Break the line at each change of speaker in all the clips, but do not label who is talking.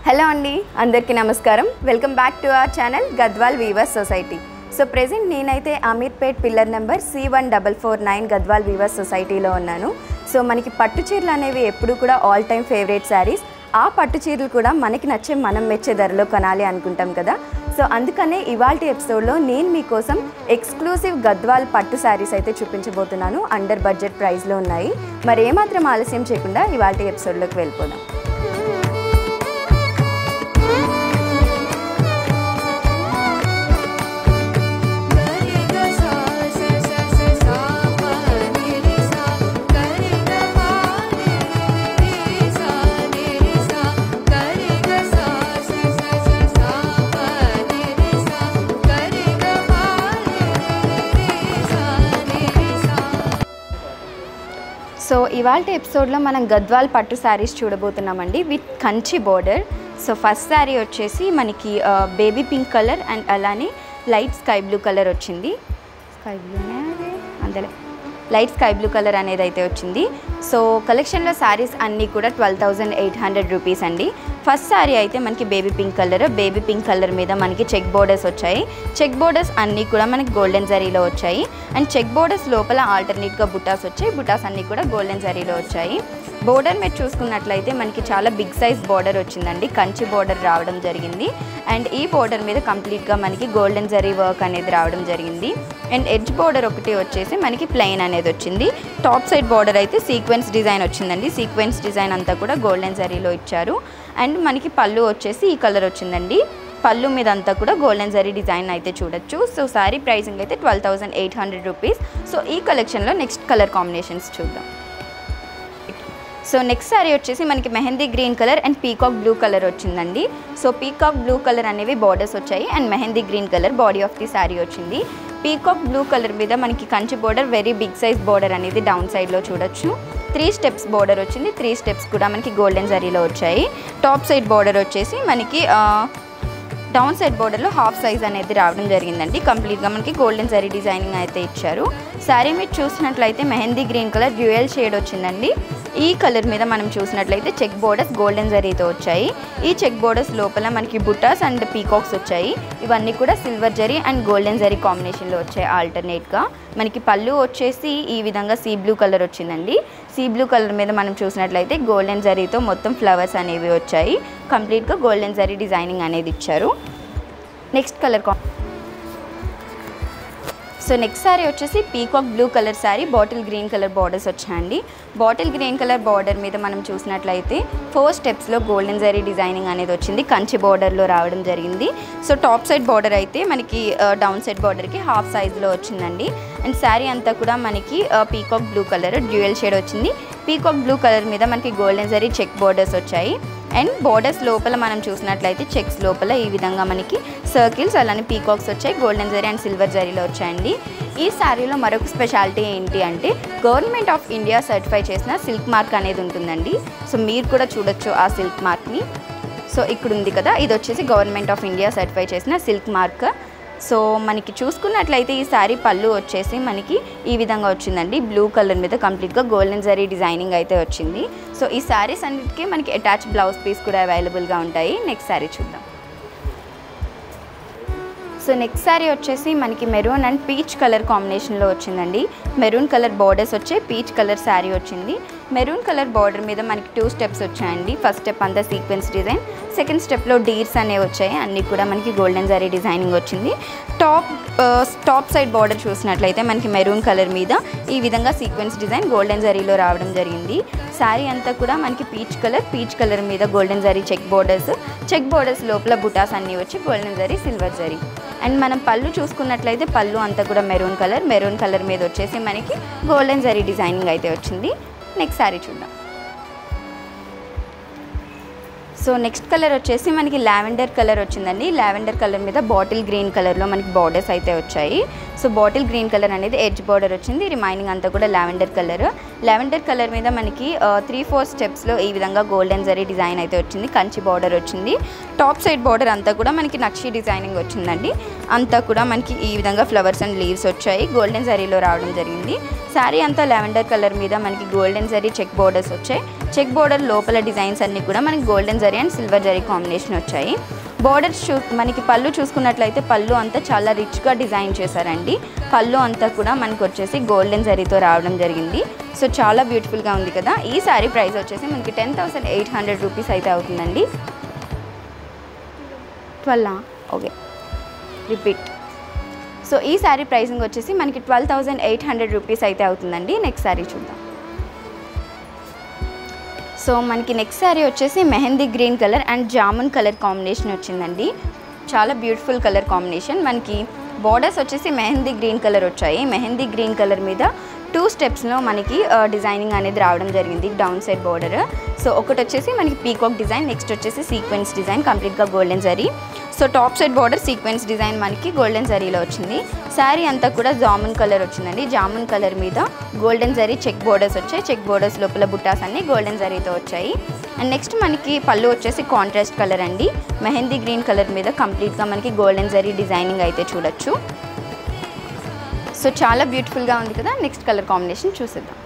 Hello అండి, అందరికీ నమస్కారం. Welcome back to our channel Gadwal weavers society. So present నేనైతే Ameerpet pillar number C1449 Gadwal weavers సొసైటీలో ఉన్నాను. సో మనకి పట్టు చీరలు అనేవి ఎప్పుడు కూడా ఆల్ టైమ్ ఫేవరెట్ శారీస్. ఆ పట్టు చీరలు కూడా మనకి నచ్చే మనం మెచ్చే ధరలో కొనాలి అనుకుంటాం కదా. సో అందుకనే ఇవాల్టి ఎపిసోడ్లో నేను మీకోసం ఎక్స్క్లూసివ్ గద్వాల్ పట్టు శారీస్ అయితే చూపించబోతున్నాను. అండర్ బడ్జెట్ ప్రైస్లో ఉన్నాయి. మరి ఏమాత్రం ఆలస్యం చేయకుండా ఇవాల్టి ఎపిసోడ్లోకి వెళ్ళిపోదాం. సో ఇవాళ ఎపిసోడ్లో మనం గద్వాల్ పట్టు శారీస్ చూడబోతున్నామండి with Kanchi border. So first sari వచ్చేసి మనకి బేబీ పింక్ కలర్ అండ్ అలానే లైట్ స్కై బ్లూ కలర్ వచ్చింది. స్కై బ్లూనే అందులో లైట్ స్కై బ్లూ కలర్ అనేది అయితే వచ్చింది. సో కలెక్షన్లో శారీస్ అన్నీ కూడా 12,800 రూపీస్ అండి. ఫస్ట్ శారీ అయితే మనకి బేబీ పింక్ కలర్ మీద మనకి చెక్ బోర్డర్స్ వచ్చాయి. చెక్ బోర్డర్స్ అన్నీ కూడా మనకి గోల్డెన్ జరీలో వచ్చాయి. అండ్ చెక్ బోర్డర్స్ లోపల ఆల్టర్నేట్గా బుటాస్ వచ్చాయి. బుటాస్ అన్నీ కూడా గోల్డెన్ జరీలో వచ్చాయి. బోర్డర్ మీరు చూసుకున్నట్లయితే మనకి చాలా బిగ్ సైజ్ బోర్డర్ వచ్చిందండి. కంచి బోర్డర్ రావడం జరిగింది. అండ్ ఈ బోర్డర్ మీద కంప్లీట్గా మనకి గోల్డెన్ జరీ వర్క్ అనేది రావడం జరిగింది. అండ్ ఎడ్జ్ బోర్డర్ ఒకటి వచ్చేసి మనకి ప్లెయిన్ అనేది వచ్చింది. టాప్ సైడ్ బోర్డర్ అయితే సీక్వెన్స్ డిజైన్ వచ్చిందండి. సీక్వెన్స్ డిజైన్ అంతా కూడా గోల్డెన్ జరీలో ఇచ్చారు. అండ్ మనకి పళ్ళు వచ్చేసి ఈ కలర్ వచ్చిందండి. పళ్ళు మీద అంతా కూడా గోల్డెన్ జరీ డిజైన్ అయితే చూడొచ్చు. సో శారీ ప్రైసింగ్ అయితే 12,800 రూపీస్. సో ఈ కలెక్షన్లో నెక్స్ట్ కలర్ కాంబినేషన్స్ చూద్దాం. సో నెక్స్ట్ శారీ వచ్చేసి మనకి mehndi green colour and peacock blue colour వచ్చిందండి. సో పీకాక్ బ్లూ కలర్ అనేవి బార్డర్స్ వచ్చాయి and mehndi green colour body of the sari వచ్చింది. పీకాక్ బ్లూ కలర్ మీద మనకి Kanchi border very big size border అనేది డౌన్ సైడ్లో చూడొచ్చు. 3 స్టెప్స్ బోర్డర్ వచ్చింది. 3 స్టెప్స్ కూడా మనకి గోల్డెన్ జరీలో వచ్చాయి. టాప్ సైడ్ బోర్డర్ వచ్చేసి మనకి డౌన్ సైడ్ బోర్డర్లో హాఫ్ సైజ్ అనేది రావడం జరిగిందండి. కంప్లీట్గా మనకి గోల్డెన్ జరీ డిజైనింగ్ అయితే ఇచ్చారు. శారీ మీరు చూసినట్లయితే mehndi green colour dual shade వచ్చిందండి. ఈ కలర్ మీద మనం చూసినట్లయితే చెక్ బోర్డర్స్ గోల్డెన్ జరీతో వచ్చాయి. ఈ చెక్ బోర్డర్స్ లోపల మనకి బుటాస్ అండ్ పీకాక్స్ వచ్చాయి. ఇవన్నీ కూడా silver zari and golden zari కాంబినేషన్లో వచ్చాయి ఆల్టర్నేట్గా. మనకి పళ్ళు వచ్చేసి ఈ విధంగా సీ బ్లూ కలర్ వచ్చిందండి. సీ బ్లూ కలర్ మీద మనం చూసినట్లయితే గోల్డెన్ జరీతో మొత్తం ఫ్లవర్స్ అనేవి వచ్చాయి. కంప్లీట్గా గోల్డెన్ జరీ డిజైనింగ్ అనేది ఇచ్చారు. Next colour so next sari వచ్చేసి peacock blue colour sari bottle green colour borders వచ్చాయండి. బాటిల్ గ్రీన్ కలర్ బార్డర్ మీద మనం చూసినట్లయితే 4 స్టెప్స్లో గోల్డెన్ జరీ డిజైనింగ్ అనేది వచ్చింది. కంచి బార్డర్లో రావడం జరిగింది. సో టాప్ సైడ్ బార్డర్ అయితే మనకి డౌన్ సైడ్ బార్డర్కి హాఫ్ సైజ్లో వచ్చిందండి. అండ్ శారీ అంతా కూడా మనకి peacock blue colour dual shade వచ్చింది. పీకాక్ బ్లూ కలర్ మీద మనకి గోల్డెన్ జరీ చెక్ బార్డర్స్ వచ్చాయి. అండ్ బోర్డర్స్ లోపల మనం చూసినట్లయితే చెక్స్ లోపల ఈ విధంగా మనకి సర్కిల్స్ అలానే పీకాక్స్ వచ్చాయి. గోల్డెన్ జరీ అండ్ సిల్వర్ జరీలో వచ్చాయండి. ఈ శారీలో మరొక స్పెషాలిటీ ఏంటి అంటే గవర్నమెంట్ ఆఫ్ ఇండియా సర్టిఫై చేసిన సిల్క్ మార్క్ అనేది ఉంటుందండి. సో మీరు కూడా చూడొచ్చు ఆ సిల్క్ మార్క్ని. సో ఇక్కడ ఉంది కదా, ఇది వచ్చేసి గవర్నమెంట్ ఆఫ్ ఇండియా సర్టిఫై చేసిన సిల్క్ మార్క్. సో మనకి చూసుకున్నట్లయితే ఈ శారీ పళ్ళు వచ్చేసి మనకి ఈ విధంగా వచ్చిందండి. బ్లూ కలర్ మీద కంప్లీట్గా గోల్డెన్ జరీ డిజైనింగ్ అయితే వచ్చింది. సో ఈ శారీస్ అన్నిటికీ మనకి అటాచ్ బ్లౌజ్ పీస్ కూడా అవైలబుల్గా ఉంటాయి. నెక్స్ట్ శారీ చూద్దాం. సో నెక్స్ట్ శారీ వచ్చేసి మనకి మెరూన్ అండ్ పీచ్ కలర్ కాంబినేషన్లో వచ్చిందండి. మెరూన్ కలర్ బార్డర్స్ వచ్చాయి. పీచ్ కలర్ శారీ వచ్చింది. మెరూన్ కలర్ బార్డర్ మీద మనకి 2 స్టెప్స్ వచ్చాయండి. ఫస్ట్ స్టెప్ అంతా సీక్వెన్స్ డిజైన్, సెకండ్ స్టెప్లో డీర్స్ అనేవి వచ్చాయి. అన్నీ కూడా మనకి గోల్డెన్ జరీ డిజైనింగ్ వచ్చింది. టాప్ సైడ్ బార్డర్ చూసినట్లయితే మనకి మెరూన్ కలర్ మీద ఈ విధంగా సీక్వెన్స్ డిజైన్ గోల్డెన్ జరీలో రావడం జరిగింది. శారీ అంతా కూడా మనకి పీచ్ కలర్ మీద గోల్డెన్ జరీ చెక్ బోర్డర్స్ లోపల బుటాస్ అన్నీ వచ్చి golden zari silver zari. And మనం పళ్ళు చూసుకున్నట్లయితే పళ్ళు అంతా కూడా మెరూన్ కలర్ మీద వచ్చేసి మనకి గోల్డెన్ జరీ డిజైనింగ్ అయితే వచ్చింది. నెక్స్ట్ శారీ చూద్దాం. సో నెక్స్ట్ కలర్ వచ్చేసి మనకి లావెండర్ కలర్ వచ్చిందండి. లావెండర్ కలర్ మీద బాటిల్ గ్రీన్ కలర్లో మనకి బార్డర్స్ అయితే వచ్చాయి. సో బాటిల్ గ్రీన్ కలర్ అనేది ఎడ్జ్ బార్డర్ వచ్చింది. రిమైనింగ్ అంతా కూడా లావెండర్ కలర్. లెవెండర్ కలర్ మీద మనకి 3-4 స్టెప్స్లో ఈ విధంగా గోల్డెన్ జరీ డిజైన్ అయితే వచ్చింది, కంచి బార్డర్ వచ్చింది. టాప్ సైడ్ బార్డర్ అంతా కూడా మనకి నక్షి డిజైనింగ్ వచ్చిందండి. అంతా కూడా మనకి ఈ విధంగా ఫ్లవర్స్ అండ్ లీవ్స్ వచ్చాయి, గోల్డెన్ జరీలో రావడం జరిగింది. శారీ అంతా లెవెండర్ కలర్ మీద మనకి గోల్డెన్ జరీ చెక్ బోర్డర్స్ వచ్చాయి. చెక్ బోర్డర్ లోపల డిజైన్స్ అన్నీ కూడా మనకి golden zari and silver zari combination వచ్చాయి. బోర్డర్స్ మనకి పళ్ళు చూసుకున్నట్లయితే పళ్ళు అంతా చాలా రిచ్గా డిజైన్ చేశారండి. పళ్ళు అంతా కూడా మనకి వచ్చేసి గోల్డెన్ జరీతో రావడం జరిగింది. సో చాలా బ్యూటిఫుల్గా ఉంది కదా. ఈ శారీ ప్రైస్ వచ్చేసి మనకి 10,800 రూపీస్ అయితే అవుతుందండి. 12 ఓకే రిపీట్. సో ఈ శారీ ప్రైసింగ్ వచ్చేసి మనకి 12,800 రూపీస్ అయితే అవుతుందండి. నెక్స్ట్ శారీ చూద్దాం. సో మనకి నెక్స్ట్ శారీ వచ్చేసి mehndi green colour and jamun colour combination వచ్చిందండి. చాలా బ్యూటిఫుల్ కలర్ కాంబినేషన్. మనకి బోర్డర్స్ వచ్చేసి మెహందీ గ్రీన్ కలర్ వచ్చాయి. మెహందీ గ్రీన్ కలర్ మీద 2 స్టెప్స్లో మనకి డిజైనింగ్ అనేది రావడం జరిగింది, డౌన్ సైడ్ బోర్డర్. సో ఒకటి వచ్చేసి మనకి పీకాక్ డిజైన్, నెక్స్ట్ వచ్చేసి సీక్వెన్స్ డిజైన్ కంప్లీట్గా golden zari. So top side border sequence design మనకి గోల్డెన్ జరీలో వచ్చింది. శారీ అంతా కూడా జామున్ కలర్ వచ్చిందండి. జామున్ కలర్ మీద గోల్డెన్ జరీ చెక్ బోర్డర్స్ వచ్చాయి. చెక్ బోర్డర్స్ లోపల బుట్టాస్ అన్నీ గోల్డెన్ జరీతో వచ్చాయి. అండ్ నెక్స్ట్ మనకి పళ్ళు వచ్చేసి కాంట్రాస్ట్ కలర్ అండి. మెహందీ గ్రీన్ కలర్ మీద కంప్లీట్గా మనకి గోల్డెన్ జరీ డిజైనింగ్ అయితే చూడొచ్చు. సో చాలా బ్యూటిఫుల్గా ఉంది కదా. నెక్స్ట్ కలర్ కాంబినేషన్ చూసేద్దాం.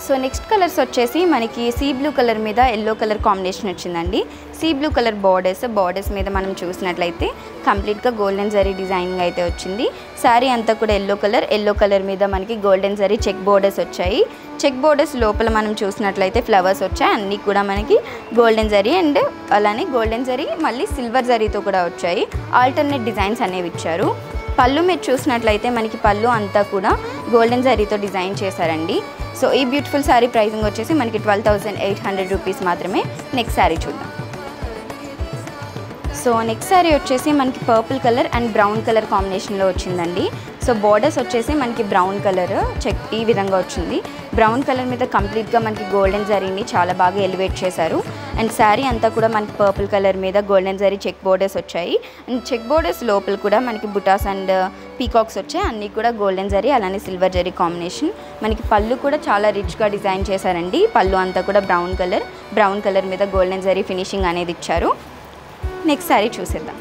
సో నెక్స్ట్ కలర్స్ వచ్చేసి మనకి సీ బ్లూ కలర్ మీద ఎల్లో కలర్ కాంబినేషన్ వచ్చిందండి. సీ బ్లూ కలర్ బార్డర్స్ మీద మనం చూసినట్లయితే కంప్లీట్గా గోల్డెన్ జరీ డిజైనింగ్ అయితే వచ్చింది. శారీ అంతా కూడా ఎల్లో కలర్ మీద మనకి గోల్డెన్ జరీ చెక్ బోర్డర్స్ వచ్చాయి. చెక్ బోర్డర్స్ లోపల మనం చూసినట్లయితే ఫ్లవర్స్ వచ్చాయి. అన్నీ కూడా మనకి గోల్డెన్ జరీ అండ్ అలానే గోల్డెన్ జరీ మళ్ళీ సిల్వర్ జరీతో కూడా వచ్చాయి. ఆల్టర్నేట్ డిజైన్స్ అనేవి ఇచ్చారు. పళ్ళు మీరు చూసినట్లయితే మనకి పళ్ళు అంతా కూడా గోల్డెన్ జరీతో డిజైన్ చేశారండి. సో ఈ బ్యూటిఫుల్ శారీ ప్రైసింగ్ వచ్చేసి మనకి 12,800 రూపీస్ మాత్రమే. నెక్స్ట్ శారీ చూద్దాం. సో నెక్స్ట్ శారీ వచ్చేసి మనకి purple colour and brown colour కాంబినేషన్లో వచ్చిందండి. సో బోర్డర్స్ వచ్చేసి మనకి బ్రౌన్ కలర్ చెక్ ఈ విధంగా వచ్చింది. బ్రౌన్ కలర్ మీద కంప్లీట్గా మనకి గోల్డెన్ జరీని చాలా బాగా ఎలివేట్ చేశారు. అండ్ శారీ అంతా కూడా మనకి పర్పుల్ కలర్ మీద గోల్డెన్ జరీ చెక్ బోర్డర్స్ వచ్చాయి. అండ్ చెక్ బోర్డర్స్ లోపల కూడా మనకి బుటాస్ అండ్ పీకాక్స్ వచ్చాయి. అన్నీ కూడా గోల్డెన్ జరీ అలానే సిల్వర్ జరీ కాంబినేషన్. మనకి పళ్ళు కూడా చాలా రిచ్గా డిజైన్ చేశారండి. పళ్ళు అంతా కూడా బ్రౌన్ కలర్ మీద గోల్డెన్ జరీ ఫినిషింగ్ అనేది ఇచ్చారు. నెక్స్ట్ శారీ చూసేద్దాం.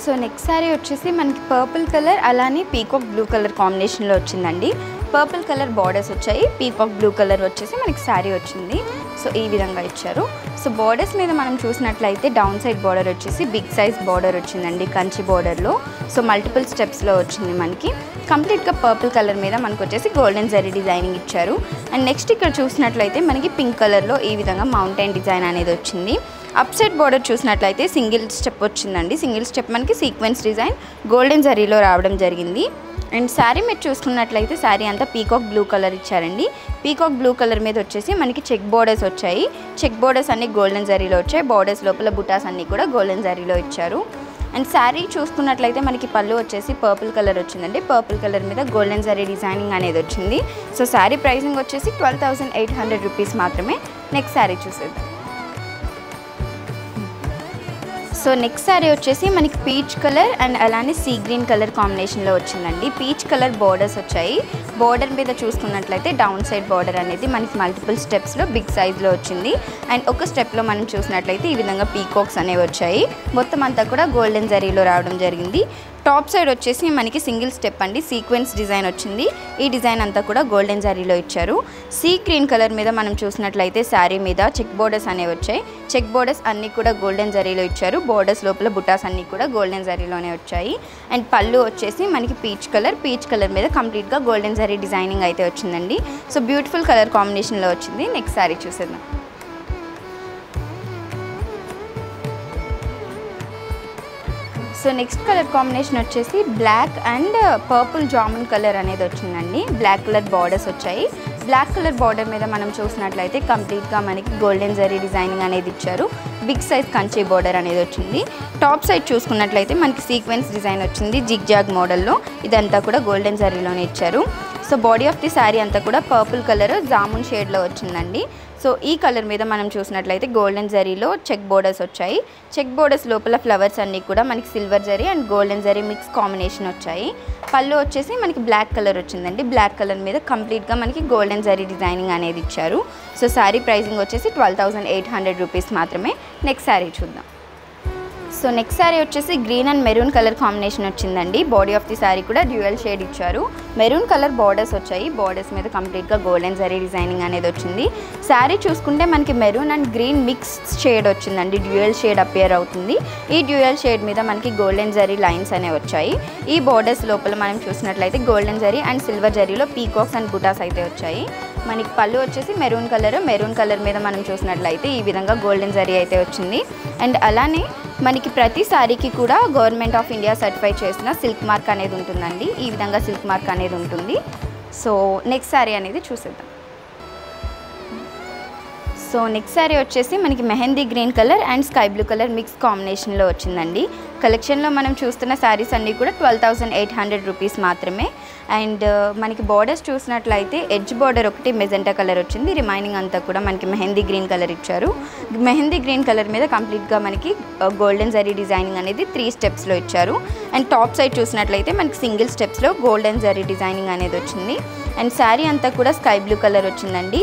సో నెక్స్ట్ శారీ వచ్చేసి మనకి పర్పుల్ కలర్ అలానే పీకాక్ బ్లూ కలర్ కాంబినేషన్లో వచ్చిందండి. పర్పుల్ కలర్ బార్డర్స్ వచ్చాయి, పీకాక్ బ్లూ కలర్ వచ్చేసి మనకి శారీ వచ్చింది. సో ఈ విధంగా ఇచ్చారు. సో బార్డర్స్ మీద మనం చూసినట్లయితే డౌన్ సైడ్ బార్డర్ వచ్చేసి బిగ్ సైజ్ బార్డర్ వచ్చిందండి కంచి బార్డర్లో. సో మల్టిపుల్ స్టెప్స్లో వచ్చింది మనకి. కంప్లీట్గా పర్పుల్ కలర్ మీద మనకు వచ్చేసి గోల్డెన్ జరీ డిజైనింగ్ ఇచ్చారు. అండ్ నెక్స్ట్ ఇక్కడ చూసినట్లయితే మనకి పింక్ కలర్లో ఈ విధంగా మౌంటైన్ డిజైన్ అనేది వచ్చింది. అప్ సైడ్ బార్డర్ చూసినట్లయితే సింగిల్ స్టెప్ వచ్చిందండి. సింగిల్ స్టెప్ మనకి సీక్వెన్స్ డిజైన్ గోల్డెన్ జరీలో రావడం జరిగింది. అండ్ శారీ మీరు చూసుకున్నట్లయితే శారీ అంతా పీకాక్ బ్లూ కలర్ ఇచ్చారండి. పీకాక్ బ్లూ కలర్ మీద వచ్చేసి మనకి చెక్ బోర్డర్స్ వచ్చాయి. చెక్ బోర్డర్స్ అన్ని గోల్డెన్ జరీలో వచ్చాయి. బోర్డర్స్ లోపల బుటాస్ అన్నీ కూడా గోల్డెన్ జరీలో ఇచ్చారు. అండ్ శారీ చూసుకున్నట్లయితే మనకి పళ్ళు వచ్చేసి పర్పుల్ కలర్ వచ్చిందండి. పర్పుల్ కలర్ మీద గోల్డెన్ జరీ డిజైనింగ్ అనేది వచ్చింది. సో శారీ ప్రైసింగ్ వచ్చేసి 12,800 రూపీస్ మాత్రమే. నెక్స్ట్ శారీ చూసేద్దాం. సో నెక్స్ట్ శారీ వచ్చేసి మనకి పీచ్ కలర్ అండ్ అలానే సీ గ్రీన్ కలర్ కాంబినేషన్లో వచ్చిందండి. పీచ్ కలర్ బార్డర్స్ వచ్చాయి. బార్డర్ మీద చూసుకున్నట్లయితే డౌన్ సైడ్ బార్డర్ అనేది మనకి మల్టిపుల్ స్టెప్స్లో బిగ్ సైజ్లో వచ్చింది. అండ్ ఒక స్టెప్లో మనం చూసినట్లయితే ఈ విధంగా పీకాక్స్ అనేవి వచ్చాయి. మొత్తం అంతా కూడా గోల్డెన్ జరీలో రావడం జరిగింది. టాప్ సైడ్ వచ్చేసి మనకి సింగిల్ స్టెప్ అండి, సీక్వెన్స్ డిజైన్ వచ్చింది. ఈ డిజైన్ అంతా కూడా గోల్డెన్ జరీలో ఇచ్చారు. సీ గ్రీన్ కలర్ మీద మనం చూసినట్లయితే శారీ మీద చెక్ బోర్డర్స్ అనేవి వచ్చాయి. చెక్ బోర్డర్స్ అన్నీ కూడా గోల్డెన్ జరీలో ఇచ్చారు. బోర్డర్స్ లోపల బుటాస్ అన్నీ కూడా గోల్డెన్ జరీలోనే వచ్చాయి. అండ్ పళ్ళు వచ్చేసి మనకి పీచ్ కలర్ మీద కంప్లీట్గా గోల్డెన్ జరీ డిజైనింగ్ అయితే వచ్చిందండి. సో బ్యూటిఫుల్ కలర్ కాంబినేషన్లో వచ్చింది. నెక్స్ట్ శారీ చూసేద్దాం. సో నెక్స్ట్ కలర్ కాంబినేషన్ వచ్చేసి black and purple jamun colour అనేది వచ్చిందండి. బ్లాక్ కలర్ బార్డర్స్ వచ్చాయి. బ్లాక్ కలర్ బార్డర్ మీద మనం చూసినట్లయితే కంప్లీట్గా మనకి గోల్డెన్ జరీ డిజైనింగ్ అనేది ఇచ్చారు. బిగ్ సైజ్ కంచి బార్డర్ అనేది వచ్చింది. టాప్ సైడ్ చూసుకున్నట్లయితే మనకి సీక్వెన్స్ డిజైన్ వచ్చింది జిగ్ జాగ్ మోడల్లో. ఇదంతా కూడా గోల్డెన్ జరీలోనే ఇచ్చారు. So body of the sari అంతా కూడా పర్పుల్ కలర్ జామున్ షేడ్లో వచ్చిందండి. సో ఈ కలర్ మీద మనం చూసినట్లయితే గోల్డెన్ జరీలో చెక్ బోర్డర్స్ వచ్చాయి. చెక్ బోర్డర్స్ లోపల ఫ్లవర్స్ అన్నీ కూడా మనకి silver zari and golden zari mix combination వచ్చాయి. పళ్ళు వచ్చేసి మనకి బ్లాక్ కలర్ వచ్చిందండి. బ్లాక్ కలర్ మీద కంప్లీట్గా మనకి గోల్డెన్ జరీ డిజైనింగ్ అనేది ఇచ్చారు. సో శారీ ప్రైసింగ్ వచ్చేసి 12,800 రూపీస్ మాత్రమే. నెక్స్ట్ శారీ చూద్దాం. సో నెక్స్ట్ శారీ వచ్చేసి green and maroon colour combination వచ్చిందండి. బాడీ ఆఫ్ ది శారీ కూడా డ్యూయల్ షేడ్ ఇచ్చారు. మెరూన్ కలర్ బార్డర్స్ వచ్చాయి. బార్డర్స్ మీద కంప్లీట్గా గోల్డెన్ జరీ డిజైనింగ్ అనేది వచ్చింది. శారీ చూసుకుంటే మనకి maroon and green mix shade వచ్చిందండి. డ్యూయల్ షేడ్ అపియర్ అవుతుంది. ఈ డ్యూయల్ షేడ్ మీద మనకి గోల్డెన్ జరీ లైన్స్ అనేవి వచ్చాయి. ఈ బార్డర్స్ లోపల మనం చూసినట్లయితే గోల్డెన్ జరీ అండ్ సిల్వర్ జరీలో పీకాక్స్ అండ్ బుటాస్ అయితే వచ్చాయి. మనకి పళ్ళు వచ్చేసి మెరూన్ కలర్ మీద మనం చూసినట్లయితే ఈ విధంగా గోల్డెన్ జరీ అయితే వచ్చింది. అండ్ అలానే మనకి ప్రతి శారీకి కూడా గవర్నమెంట్ ఆఫ్ ఇండియా సర్టిఫై చేసిన సిల్క్ మార్క్ అనేది ఉంటుందండి. ఈ విధంగా సిల్క్ మార్క్ అనేది ఉంటుంది. సో నెక్స్ట్ శారీ అనేది చూసేద్దాం. సో నెక్స్ట్ శారీ వచ్చేసి మనకి mehndi green colour and sky blue colour mix కాంబినేషన్లో వచ్చిందండి. కలెక్షన్లో మనం చూస్తున్న శారీస్ అన్నీ కూడా 12,800 రూపీస్ మాత్రమే. అండ్ మనకి బార్డర్స్ చూసినట్లయితే ఎడ్జ్ బార్డర్ ఒకటి మెజెంటా కలర్ వచ్చింది. రిమైనింగ్ అంతా కూడా మనకి మెహందీ గ్రీన్ కలర్ ఇచ్చారు. మెహందీ గ్రీన్ కలర్ మీద కంప్లీట్గా మనకి గోల్డెన్ జరీ డిజైనింగ్ అనేది 3 స్టెప్స్లో ఇచ్చారు. అండ్ టాప్ సైడ్ చూసినట్లయితే మనకి సింగిల్ స్టెప్స్లో గోల్డెన్ జరీ డిజైనింగ్ అనేది వచ్చింది. అండ్ శారీ అంతా కూడా స్కై బ్లూ కలర్ వచ్చిందండి.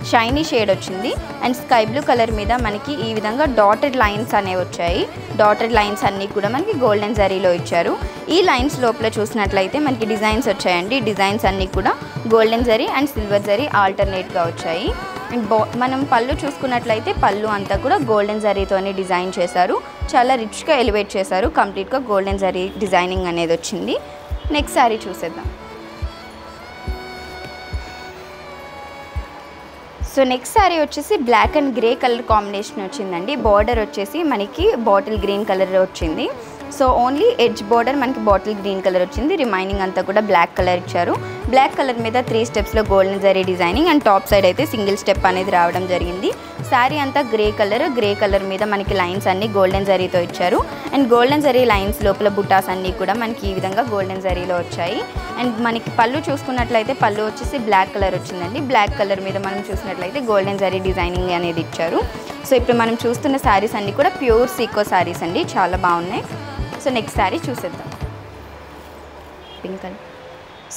షైనీ షేడ్ వచ్చింది. అండ్ స్కై బ్లూ కలర్ మీద మనకి ఈ విధంగా డాటెడ్ లైన్స్ అనేవి వచ్చాయి. డాటెడ్ లైన్స్ అన్నీ కూడా మనకి గోల్డెన్ జరీలో ఇచ్చారు. ఈ లైన్స్ లోపల చూసినట్లయితే మనకి డిజైన్స్ వచ్చాయండి. డిజైన్స్ అన్నీ కూడా golden zari and silver zari ఆల్టర్నేట్గా వచ్చాయి. అండ్ మనం పళ్ళు చూసుకున్నట్లయితే పళ్ళు అంతా కూడా గోల్డెన్ జరీతోనే డిజైన్ చేశారు. చాలా రిచ్గా ఎలివేట్ చేశారు. కంప్లీట్గా గోల్డెన్ జరీ డిజైనింగ్ అనేది వచ్చింది. నెక్స్ట్ శారీ చూసేద్దాం. సో నెక్స్ట్ శారీ వచ్చేసి black and grey colour combination వచ్చిందండి. బార్డర్ వచ్చేసి మనకి బాటిల్ గ్రీన్ కలర్ వచ్చింది. సో ఓన్లీ ఎడ్జ్ బార్డర్ మనకి బాటిల్ గ్రీన్ కలర్ వచ్చింది. రిమైనింగ్ అంతా కూడా బ్లాక్ కలర్ ఇచ్చారు. బ్లాక్ కలర్ మీద 3 స్టెప్స్లో golden zari designing and top side అయితే సింగిల్ స్టెప్ అనేది రావడం జరిగింది. శారీ అంతా గ్రే కలర్ మీద మనకి లైన్స్ అన్నీ గోల్డెన్ జరీతో ఇచ్చారు. అండ్ గోల్డెన్ జరీ లైన్స్ లోపల బుటాస్ అన్నీ కూడా మనకి ఈ విధంగా గోల్డెన్ జరీలో వచ్చాయి. అండ్ మనకి పళ్ళు చూసుకున్నట్లయితే పళ్ళు వచ్చేసి బ్లాక్ కలర్ వచ్చిందండి. బ్లాక్ కలర్ మీద మనం చూసినట్లయితే గోల్డెన్ జరీ డిజైనింగ్ అనేది ఇచ్చారు. సో ఇప్పుడు మనం చూస్తున్న శారీస్ అన్నీ కూడా ప్యూర్ సీకో శారీస్ అండి. చాలా బాగున్నాయి. సో నెక్స్ట్ శారీ చూసేద్దాం. Pink colour.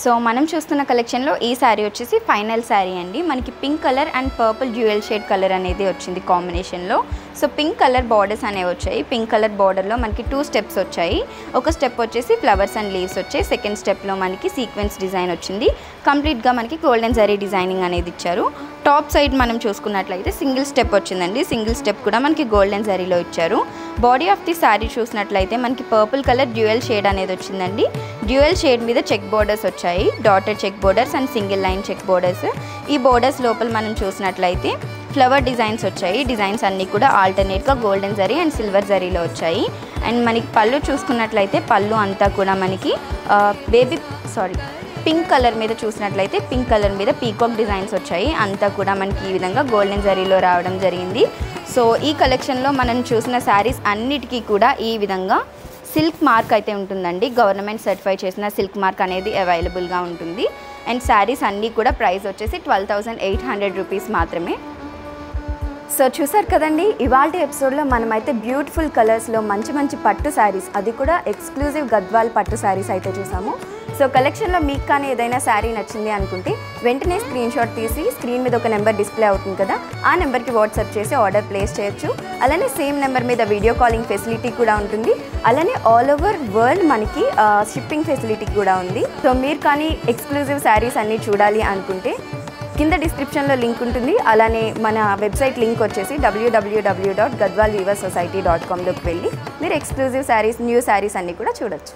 సో మనం చూస్తున్న కలెక్షన్లో ఈ శారీ వచ్చేసి ఫైనల్ శారీ అండి. మనకి pink colour and purple dual shade colour అనేది వచ్చింది కాంబినేషన్లో. సో పింక్ కలర్ బార్డర్స్ అనేవి వచ్చాయి. పింక్ కలర్ బార్డర్లో మనకి 2 స్టెప్స్ వచ్చాయి. ఒక స్టెప్ వచ్చేసి ఫ్లవర్స్ అండ్ లీవ్స్ వచ్చాయి. సెకండ్ స్టెప్లో మనకి సీక్వెన్స్ డిజైన్ వచ్చింది. కంప్లీట్గా మనకి గోల్డెన్ జరీ డిజైనింగ్ అనేది ఇచ్చారు. టాప్ సైడ్ మనం చూసుకున్నట్లయితే సింగిల్ స్టెప్ వచ్చిందండి. సింగిల్ స్టెప్ కూడా మనకి గోల్డెన్ జరీలో ఇచ్చారు. బాడీ ఆఫ్ ది శారీ చూసినట్లయితే మనకి పర్పుల్ కలర్ డ్యూయల్ షేడ్ అనేది వచ్చిందండి. డ్యూయల్ షేడ్ మీద చెక్ బోర్డర్స్ వచ్చాయి. Dotted check borders and single line check borders. ఈ బోర్డర్స్ లోపల మనం చూసినట్లయితే ఫ్లవర్ డిజైన్స్ వచ్చాయి. డిజైన్స్ అన్నీ కూడా ఆల్టర్నేట్గా గోల్డెన్ జరీ అండ్ సిల్వర్ జరీలో వచ్చాయి. అండ్ మనకి పళ్ళు చూసుకున్నట్లయితే పళ్ళు అంతా కూడా మనకి పింక్ కలర్ మీద చూసినట్లయితే పింక్ కలర్ మీద పీకాక్ డిజైన్స్ వచ్చాయి. అంతా కూడా మనకి ఈ విధంగా గోల్డెన్ జరీలో రావడం జరిగింది. సో ఈ కలెక్షన్లో మనం చూసిన శారీస్ అన్నిటికీ కూడా ఈ విధంగా సిల్క్ మార్క్ అయితే ఉంటుందండి. గవర్నమెంట్ సర్టిఫై చేసిన సిల్క్ మార్క్ అనేది అవైలబుల్గా ఉంటుంది. అండ్ శారీస్ అన్నీ కూడా ప్రైస్ వచ్చేసి 12,800 రూపీస్ మాత్రమే. సో చూసారు కదండి, ఇవాల్టి ఎపిసోడ్లో మనమైతే బ్యూటిఫుల్ కలర్స్లో మంచి పట్టు శారీస్, అది కూడా ఎక్స్క్లూజివ్ గద్వాల్ పట్టు శారీస్ అయితే చూసాము. సో కలెక్షన్లో మీకు కానీ ఏదైనా శారీ నచ్చింది అనుకుంటే వెంటనే స్క్రీన్ షాట్ తీసి స్క్రీన్ మీద ఒక నెంబర్ డిస్ప్లే అవుతుంది కదా, ఆ నెంబర్కి వాట్సాప్ చేసి ఆర్డర్ ప్లేస్ చేయొచ్చు. అలానే సేమ్ నెంబర్ మీద వీడియో కాలింగ్ ఫెసిలిటీ కూడా ఉంటుంది. అలానే ఆల్ ఓవర్ వరల్డ్ మనకి షిప్పింగ్ ఫెసిలిటీ కూడా ఉంది. సో మీరు కానీ ఎక్స్క్లూజివ్ శారీస్ అన్నీ చూడాలి అనుకుంటే కింద డిస్క్రిప్షన్లో లింక్ ఉంటుంది. అలానే మన వెబ్సైట్ లింక్ వచ్చేసి www.gadwalweaversociety.com లోకి వెళ్ళి మీరు ఎక్స్క్లూజివ్ శారీస్, న్యూ శారీస్ అన్నీ కూడా చూడొచ్చు.